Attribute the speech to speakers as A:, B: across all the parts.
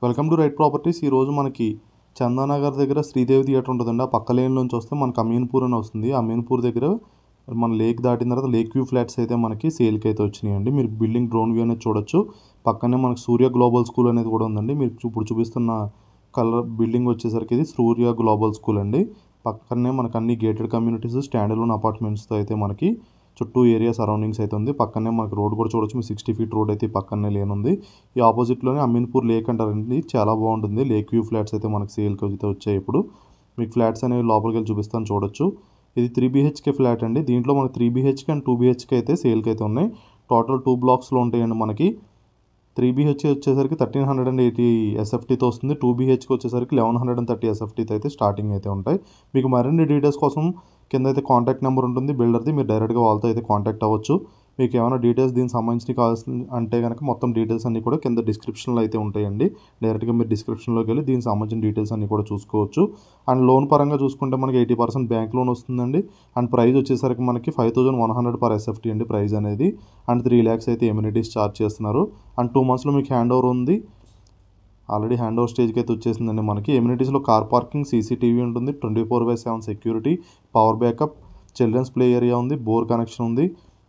A: Welcome to right properties. ఈరోజు మనకి చందానగర్ దగ్గర శ్రీదేవి థియేటర్ ఉంటుందండి. ఆ పక్క లేన్ నుంచి వస్తే మనకు అమీన్పూర్ అని వస్తుంది. అమీన్పూర్ దగ్గర మన లేక్ దాటిన తర్వాత లేక్ వ్యూ ఫ్లాట్స్ అయితే మనకి సేల్కి అయితే వచ్చినాయండి. మీరు బిల్డింగ్ డ్రోన్ వ్యూ అనేది చూడొచ్చు. పక్కనే మనకి సూర్య గ్లోబల్ స్కూల్ అనేది కూడా ఉందండి. మీరు ఇప్పుడు చూపిస్తున్న కలర్ బిల్డింగ్ వచ్చేసరికి ఇది సూర్య గ్లోబల్ స్కూల్ అండి. పక్కనే మనకు అన్ని గేటెడ్ కమ్యూనిటీస్ స్టాండ్ అలోన్ అపార్ట్మెంట్స్తో అయితే మనకి చుట్టూ ఏరియా సరౌండింగ్స్ అయితే ఉంది. పక్కనే మనకు రోడ్ కూడా చూడొచ్చు. మీ 60 ఫీట్ రోడ్ అయితే పక్కనే లేనుంది. ఈ ఆపోజిట్లోనే అమీన్పూర్ లేక్ అంటారండి. చాలా బాగుంటుంది. లేక్ వ్యూ ఫ్లాట్స్ అయితే మనకి సేల్కి అయితే వచ్చాయి. ఇప్పుడు మీకు ఫ్లాట్స్ అనేవి లోపలికి వెళ్ళి చూపిస్తాను చూడొచ్చు. ఇది 3 BHK ఫ్లాట్ అండి. దీంట్లో మనకి 3 BHK అండ్ 2 BHK అయితే సేల్కి అయితే ఉన్నాయి. టోటల్ 2 బ్లాక్స్లో ఉంటాయండి. మనకి 3 BHK వచ్చేసరికి 1380 SFTతో వస్తుంది. 2 BHK వచ్చేసరికి 1130 SFTతో అయితే స్టార్టింగ్ అయితే ఉంటాయి. మీకు మరిన్ని డీటెయిల్స్ కోసం కింద అయితే కాంటాక్ట్ నెంబర్ ఉంటుంది బిల్డర్ది. మీరు డైరెక్ట్గా వాళ్ళతో అయితే కాంటాక్ట్ అవ్వచ్చు. మీకు ఏమైనా డీటెయిల్స్ దీనికి సంబంధించి కావాల్సిన అంటే కనుక మొత్తం డీటెయిల్స్ అన్నీ కూడా కింద డిస్క్రిప్షన్లో అయితే ఉంటాయండి. డైరెక్ట్గా మీరు డిస్క్రిప్షన్లోకి వెళ్ళి దీనికి సంబంధించిన డీటెయిల్స్ అన్నీ కూడా చూసుకోవచ్చు. అండ్ లోన్ పరంగా చూసుకుంటే మనకి 80% బ్యాంక్ లోన్ వస్తుందండి. అండ్ ప్రైస్ వచ్చేసరికి మనకి 5100 పర్ SFT అండి ప్రైస్ అనేది. అండ్ 3 lakhs అయితే ఎమ్యూనిటీస్ ఛార్జ్ చేస్తున్నారు. అండ్ 2 monthsలో మీకు హ్యాండ్ ఓవర్ ఉంది. ఆల్రెడీ హ్యాండ్ ఓవర్ స్టేజ్కి అయితే వచ్చేసిందండి. మనకి ఎమ్యూనిటీస్లో కార్ పార్కింగ్, CCTV ఉంటుంది, 24/7 security, power backup, children's play area ఉంది, బోర్ కనెక్షన్ ఉంది,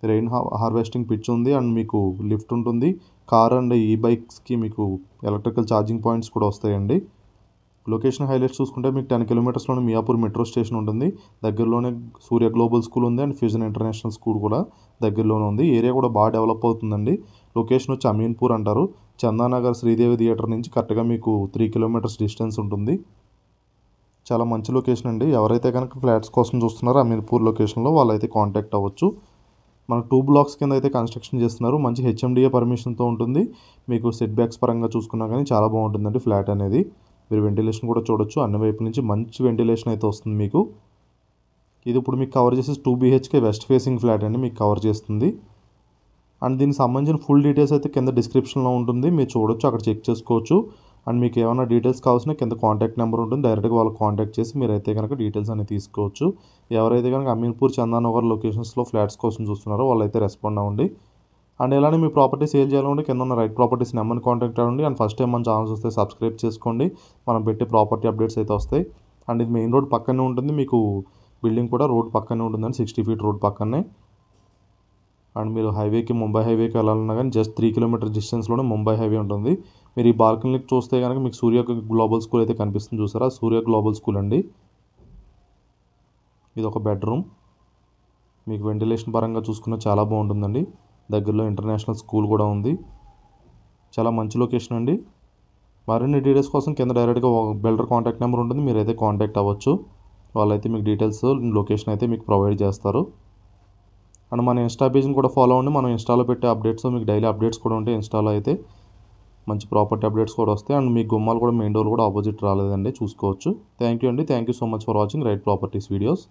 A: రెయిన్ హార్వెస్టింగ్ పిచ్ ఉంది, అండ్ మీకు లిఫ్ట్ ఉంటుంది. కార్ అండ్ బైక్స్కి మీకు ఎలక్ట్రికల్ ఛార్జింగ్ పాయింట్స్ కూడా వస్తాయండి. లొకేషన్ హైలైట్స్ చూసుకుంటే మీకు 10 kilometersలోనే మియాపూర్ మెట్రో స్టేషన్ ఉంటుంది. దగ్గరలోనే సూర్య గ్లోబల్ స్కూల్ ఉంది అండ్ ఫ్యూజన్ ఇంటర్నేషనల్ స్కూల్ కూడా దగ్గరలోనే ఉంది. ఏరియా కూడా బాగా డెవలప్ అవుతుందండి. లొకేషన్ వచ్చి అమీన్పూర్ అంటారు. చందానగర్ శ్రీదేవి థియేటర్ నుంచి కరెక్ట్గా మీకు 3 kilometers డిస్టెన్స్ ఉంటుంది. చాలా మంచి లొకేషన్ అండి. ఎవరైతే కనుక ఫ్లాట్స్ కోసం చూస్తున్నారో అమీన్పూర్ లొకేషన్లో వాళ్ళైతే కాంటాక్ట్ అవ్వచ్చు. మన 2 blocks కింద అయితే కన్స్ట్రక్షన్ చేస్తున్నారు. మంచి HMDA పర్మిషన్తో ఉంటుంది. మీకు సెట్ బ్యాక్స్ పరంగా చూసుకున్నా కానీ చాలా బాగుంటుందండి ఫ్లాట్ అనేది. మీరు వెంటిలేషన్ కూడా చూడొచ్చు. అన్ని వైపు నుంచి మంచి వెంటిలేషన్ అయితే వస్తుంది మీకు. ఇది ఇప్పుడు మీకు కవర్ చేసేసి 2 BHK వెస్ట్ ఫేసింగ్ ఫ్లాట్ అండి మీకు కవర్ చేస్తుంది. అండ్ దీనికి సంబంధించిన ఫుల్ డీటెయిల్స్ అయితే కింద డిస్క్రిప్షన్లో ఉంటుంది. మీరు చూడొచ్చు, అక్కడ చెక్ చేసుకోవచ్చు. అండ్ మీకు ఏమైనా డీటెయిల్స్ కావాల్సిన కింద కాంటాక్ట్ నెంబర్ ఉంటుంది. డైరెక్ట్గా వాళ్ళకి కాంటాక్ట్ చేసి మీరైతే కనుక డీటెయిల్స్ అనేవి తీసుకోవచ్చు. ఎవరైతే కనుక అమీన్పూర్, చందానగర్ లొకేషన్స్లో ఫ్లాట్స్ కోసం చూస్తున్నారో వాళ్ళైతే రెస్పాండ్ అవ్వండి. అండ్ ఇలానే మీ ప్రాపర్టీ సేల్ చేయాలంటే కింద ఉన్న రైట్ ప్రాపర్టీస్ నెంబర్ని కాంటాక్ట్ అవ్వండి. అండ్ ఫస్ట్ టైం మన ఛానల్స్ వస్తే సబ్స్క్రైబ్ చేసుకోండి. మనం పెట్టే ప్రాపర్టీ అప్డేట్స్ అయితే వస్తాయి. అండ్ ఇది మెయిన్ రోడ్ పక్కనే ఉంటుంది. మీకు బిల్డింగ్ కూడా రోడ్ పక్కనే ఉంటుందండి. 60 feet రోడ్ పక్కనే. అండ్ మీరు హైవేకి, ముంబై హైవేకి వెళ్ళాలన్నా కానీ జస్ట్ 3 kilometers డిస్టెన్స్లోనే ముంబై హైవే ఉంటుంది. మీరు ఈ బాల్కనీకి చూస్తే కనుక మీకు సూర్య గ్లోబల్ స్కూల్ అయితే కనిపిస్తుంది చూసారా, సూర్య గ్లోబల్ స్కూల్ అండి. ఇది ఒక బెడ్రూమ్. మీకు వెంటిలేషన్ పరంగా చూసుకున్న చాలా బాగుంటుందండి. దగ్గరలో ఇంటర్నేషనల్ స్కూల్ కూడా ఉంది. చాలా మంచి లొకేషన్ అండి. మరిన్ని డీటెయిల్స్ కోసం కింద డైరెక్ట్గా బిల్డర్ కాంటాక్ట్ నెంబర్ ఉంటుంది. మీరైతే కాంటాక్ట్ అవ్వచ్చు. వాళ్ళైతే మీకు డీటెయిల్స్, లొకేషన్ అయితే మీకు ప్రొవైడ్ చేస్తారు. అండ్ మన ఇన్స్టా పేజ్ని కూడా ఫాలో అవ్వండి. మనం ఇన్స్టాలో పెట్టే అప్డేట్స్ మీకు డైలీ అప్డేట్స్ కూడా ఉంటాయి. ఇన్స్టాలో అయితే మంచి ప్రాపర్టీ అప్డేట్స్ కూడా వస్తాయి. అండ్ మీ గుమ్మాలు కూడా మెయిన్ డోర్ కూడా ఆపోజిట్ రాలేదండి, చూసుకోవచ్చు. థ్యాంక్ యూ అండి. Thank you so much for watching right properties videos.